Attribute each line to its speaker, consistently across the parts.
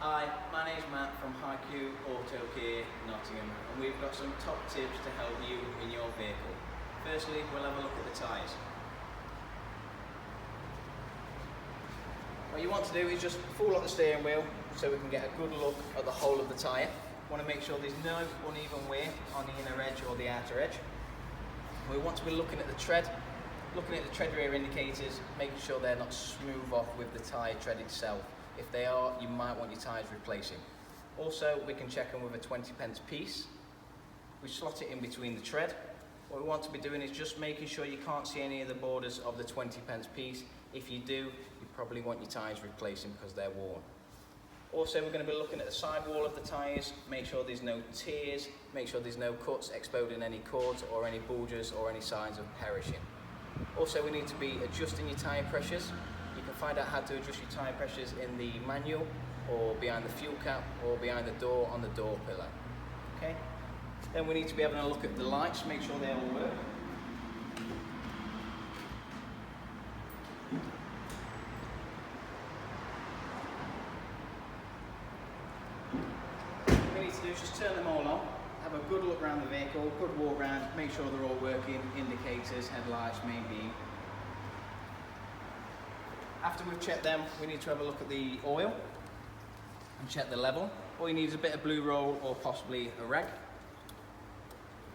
Speaker 1: Hi, my name's Matt from HiQ Nottingham, and we've got some top tips to help you in your vehicle. Firstly, we'll have a look at the tyres. What you want to do is just pull up the steering wheel so we can get a good look at the whole of the tyre. Want to make sure there's no uneven wear on the inner edge or the outer edge. We want to be looking at the tread wear indicators, making sure they're not smooth off with the tyre tread itself. If they are, you might want your tyres replacing. Also, we can check them with a 20p piece. We slot it in between the tread. What we want to be doing is just making sure you can't see any of the borders of the 20p piece. If you do, you probably want your tyres replacing because they're worn. Also, we're going to be looking at the sidewall of the tyres, make sure there's no tears, make sure there's no cuts exposing any cords or any bulges or any signs of perishing. Also, we need to be adjusting your tyre pressures. You can find out how to adjust your tyre pressures in the manual, or behind the fuel cap, or behind the door on the door pillar. Okay? Then we need to be having a look at the lights, make sure they all work. What we need to do is just turn them all on, have a good look around the vehicle, good walk around, make sure they're all working, indicators, headlights, main beam. After we've checked them, we need to have a look at the oil and check the level. All you need is a bit of blue roll or possibly a rag.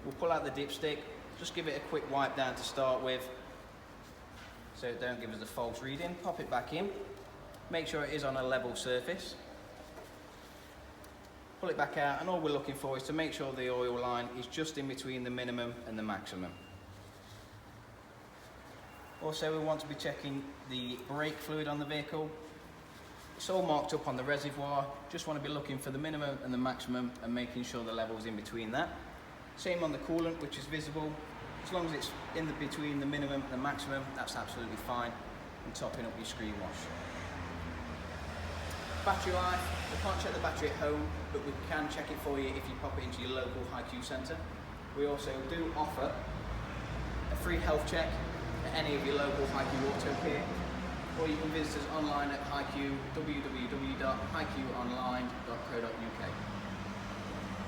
Speaker 1: We'll pull out the dipstick, just give it a quick wipe down to start with so it don't give us a false reading. Pop it back in, make sure it is on a level surface. Pull it back out, and all we're looking for is to make sure the oil line is just in between the minimum and the maximum. Also, we want to be checking the brake fluid on the vehicle. It's all marked up on the reservoir. Just want to be looking for the minimum and the maximum and making sure the level is in between that. Same on the coolant, which is visible. As long as it's in between the minimum and the maximum, that's absolutely fine. And topping up your screen wash. Battery life, we can't check the battery at home, but we can check it for you if you pop it into your local HiQ centre. We also do offer a free health check at any of your local HiQ Auto Care, or you can visit us online at HiQ, www.hiqonline.co.uk.